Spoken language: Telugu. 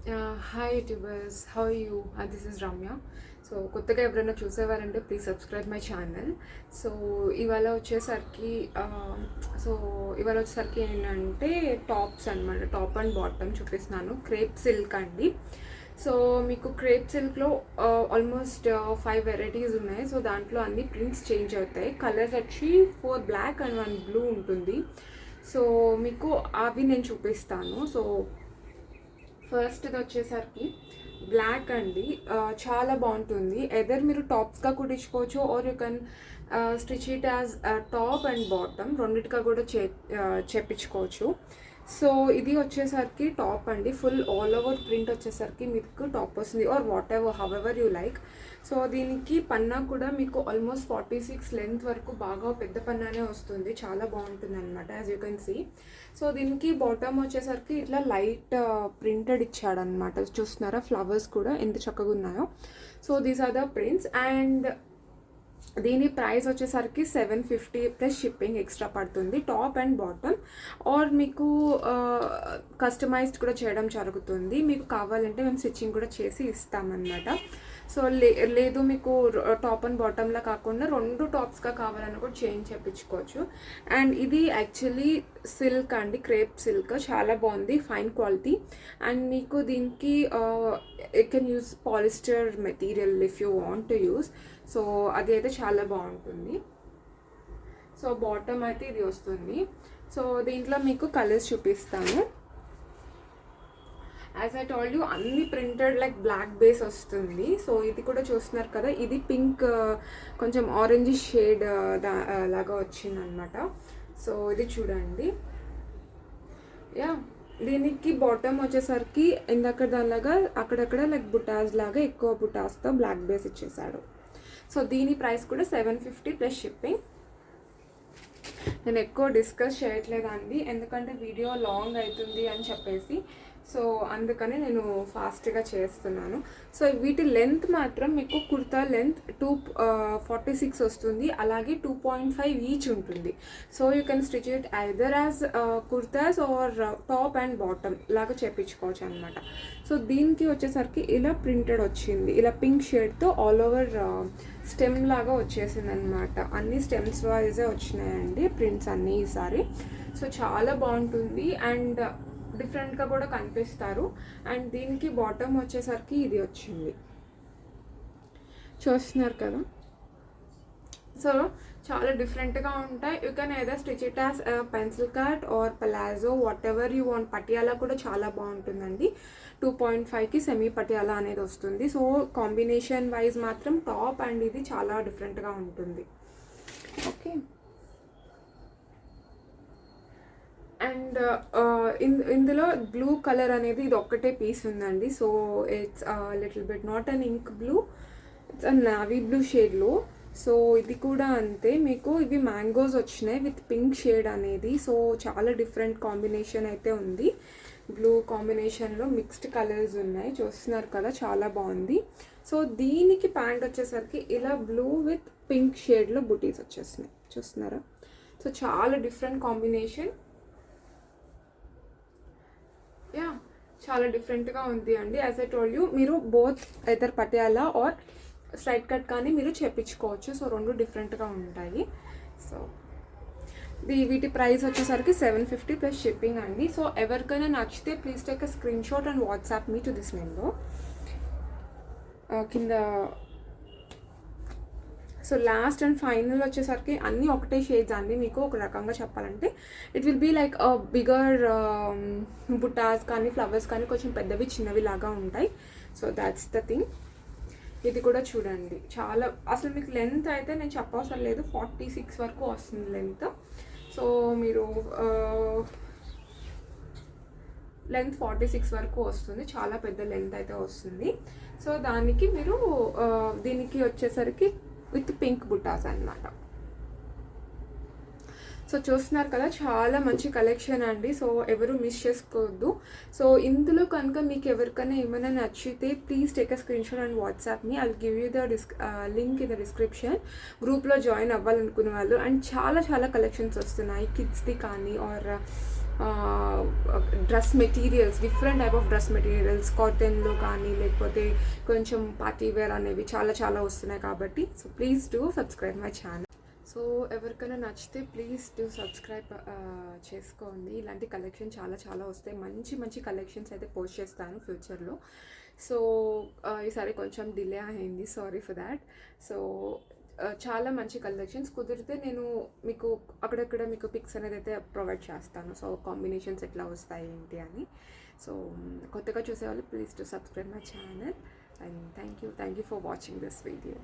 Hi YouTubers, how are you? This is Ramya. So కొత్తగా ఎవరైనా చూసేవారంటే please subscribe my channel. So ఇవాళ వచ్చేసరికి సో ఇవాళ వచ్చేసరికి ఏంటంటే టాప్స్ అనమాట, టాప్ అండ్ బాటమ్ చూపిస్తున్నాను. క్రేప్ సిల్క్ అండి. సో మీకు క్రేప్ సిల్క్లో ఆల్మోస్ట్ 5 వెరైటీస్ ఉన్నాయి. సో దాంట్లో అన్ని ప్రింట్స్ చేంజ్ అవుతాయి. కలర్స్ వచ్చి 4 బ్లాక్ అండ్ 1 బ్లూ ఉంటుంది. సో మీకు అవి నేను చూపిస్తాను. సో ఫస్ట్ ఇది వచ్చేసరికి బ్లాక్ అండి. చాలా బాగుంటుంది. ఎదర్ మీరు టాప్స్గా కుట్టించుకోవచ్చు or you can stitch it as top and bottom రెండిటిగా కూడా చేపించుకోవచ్చు. సో ఇది వచ్చేసరికి టాప్ అండి. ఫుల్ ఆల్ ఓవర్ ప్రింట్ వచ్చేసరికి మీకు టాప్ వస్తుంది or whatever however you like. So దీనికి పన్నా కూడా మీకు ఆల్మోస్ట్ 46 లెంత్ వరకు బాగా పెద్ద పన్నానే వస్తుంది. చాలా బాగుంటుంది అనమాట as you can see. So దీనికి బాటమ్ వచ్చేసరికి ఇట్లా లైట్ ప్రింటెడ్ ఇచ్చాడనమాట. చూస్తున్నారా ఫ్లవర్స్ కూడా ఎంత చక్కగా ఉన్నాయో. So these are the prints and దీని ప్రైస్ వచ్చేసరికి 750 ప్లస్ షిప్పింగ్ ఎక్స్ట్రా పడుతుంది టాప్ అండ్ బాటమ్. ఆర్ మీకు కస్టమైజ్డ్ కూడా చేయడం జరుగుతుంది. మీకు కావాలంటే మేము స్టిచ్చింగ్ కూడా చేసి ఇస్తామన్నమాట. సో లేదు మీకు టాప్ అండ్ బాటమ్లా కాకుండా 2 టాప్స్గా కావాలని కూడా చేంజ్ చేయించుకోవచ్చు. అండ్ ఇది యాక్చువల్లీ సిల్క్ అండి, క్రేప్ సిల్క్. చాలా బాగుంది, ఫైన్ క్వాలిటీ. అండ్ మీకు దీనికి you can use polyester material if you want to use. So అది అయితే చాలా బాగుంటుంది. సో బాటమ్ అయితే ఇది వస్తుంది. సో దీంట్లో మీకు కలర్స్ చూపిస్తాను. యాజ్ ఐ టోల్డ్ యూ అన్ని ప్రింటెడ్ లైక్ బ్లాక్ బేస్ వస్తుంది. సో ఇది కూడా చూస్తున్నారు కదా, ఇది పింక్ కొంచెం ఆరెంజ్ షేడ్ లాగా వచ్చిందనమాట. సో ఇది చూడండి. యా దీనికి బాటమ్ వచ్చేసరికి ఇందాక దానిలాగా అక్కడక్కడ లైక్ బుటాస్ లాగా ఎక్కువ బుటాస్తో బ్లాక్ బేస్ ఇచ్చేసాడు. సో దీని ప్రైస్ కూడా 750 ప్లస్ షిప్పింగ్. నేను ఎక్కువ డిస్కస్ చేయట్లేదండి ఎందుకంటే వీడియో లాంగ్ అవుతుంది అని చెప్పేసి. సో అందుకని నేను ఫాస్ట్గా చేస్తున్నాను. సో వీటి లెంత్ మాత్రం మీకు కుర్తా లెంత్ 246 వస్తుంది. అలాగే 2.5 ఈచ్ ఉంటుంది. So you can stitch it either as kurtas or top and bottom లాగా చేయించుకోవచ్చు అనమాట. సో దీనికి వచ్చేసరికి ఇలా ప్రింటెడ్ వచ్చింది, ఇలా పింక్ షేడ్తో ఆల్ ఓవర్ స్టెమ్ లాగా వచ్చేసింది అనమాట. అన్ని స్టెమ్స్ వైజే వచ్చినాయండి ప్రింట్స్ అన్నీ ఈసారి. సో చాలా బాగుంటుంది అండ్ డిఫరెంట్గా కూడా కనిపిస్తారు. అండ్ దీనికి బాటమ్ వచ్చేసరికి ఇది వచ్చింది, చూస్తున్నారు కదా. సో చాలా డిఫరెంట్గా ఉంటాయి. You can either stitch it as pencil cut or palazzo whatever you want. Patiala కూడా చాలా బాగుంటుందండి. 2.5కి సెమీ పటియాలా అనేది వస్తుంది. సో కాంబినేషన్ వైజ్ మాత్రం టాప్ అండ్ ఇది చాలా డిఫరెంట్గా ఉంటుంది. ఓకే. అండ్ ఇందులో బ్లూ కలర్ అనేది ఇది ఒక్కటే పీస్ ఉందండి. So it's little bit not an ink blue, it's a navy blue షేడ్లో. సో ఇది కూడా అంతే, మీకు ఇవి మ్యాంగోస్ వచ్చినాయి విత్ పింక్ షేడ్ అనేది. సో చాలా డిఫరెంట్ కాంబినేషన్ అయితే ఉంది. బ్లూ కాంబినేషన్లో మిక్స్డ్ కలర్స్ ఉన్నాయి, చూస్తున్నారు కదా, చాలా బాగుంది. సో దీనికి ప్యాంట్ వచ్చేసరికి ఇలా బ్లూ విత్ పింక్ షేడ్లో బుటీస్ వచ్చేస్తున్నాయి, చూస్తున్నారా. సో చాలా డిఫరెంట్ కాంబినేషన్. యా చాలా డిఫరెంట్గా ఉంది అండి. యాజ్ ఐ టోల్డ్ యూ మీరు both either Patiala or straight cut కానీ మీరు చేపించుకోవచ్చు. సో 2 డిఫరెంట్గా ఉంటాయి. సో వీటి ప్రైస్ వచ్చేసరికి 750 ప్లస్ షిప్పింగ్ అండి. సో ఎవరికైనా నచ్చితే please take a screenshot and WhatsApp me to this number కింద. సో లాస్ట్ అండ్ ఫైనల్ వచ్చేసరికి అన్నీ ఒకటే షేడ్స్ అండి. మీకు ఒక రకంగా చెప్పాలంటే it will be like bigger బుటాస్ కానీ ఫ్లవర్స్ కానీ కొంచెం పెద్దవి చిన్నవి లాగా ఉంటాయి. So that's the thing. ఇది కూడా చూడండి, చాలా అసలు మీకు లెంత్ అయితే నేను చెప్పవసరం లేదు, 46 వరకు వస్తుంది లెంత్. సో మీరు లెంత్ 46 వరకు వస్తుంది, చాలా పెద్ద లెంత్ అయితే వస్తుంది. సో దానికి మీరు దీనికి వచ్చేసరికి విత్ పింక్ బుటాస్ అన్నమాట. సో చూస్తున్నారు కదా, చాలా మంచి కలెక్షన్ అండి. సో ఎవరు మిస్ చేసుకోవద్దు. సో ఇందులో కనుక మీకు ఎవరికైనా ఏమైనా నచ్చితే please take a screenshot and WhatsApp me. I will give you the link in the description. గ్రూప్లో జాయిన్ అవ్వాలనుకునే వాళ్ళు. అండ్ చాలా చాలా కలెక్షన్స్ వస్తున్నాయి, కిడ్స్ది కానీ or dress materials, different type of dress materials కాటన్లో కానీ లేకపోతే కొంచెం పార్టీ వేర్ అనేవి చాలా చాలా వస్తున్నాయి కాబట్టి so please do subscribe my channel. So ఎవరికైనా నచ్చితే ప్లీజ్ డూ సబ్స్క్రైబ్ చేసుకోండి. ఇలాంటి కలెక్షన్ చాలా చాలా వస్తాయి. మంచి మంచి కలెక్షన్స్ అయితే పోస్ట్ చేస్తాను ఫ్యూచర్లో. సో ఈసారి కొంచెం డిలే అయింది, సారీ ఫర్ దాట్. సో చాలా మంచి కలెక్షన్స్ కుదిరితే నేను మీకు అక్కడక్కడ మీకు పిక్స్ అనేది అయితే ప్రొవైడ్ చేస్తాను. సో కాంబినేషన్స్ ఎట్లా వస్తాయి ఏంటి అని. సో కొత్తగా చూసేవాళ్ళు please to subscribe my channel and thank you for watching this video.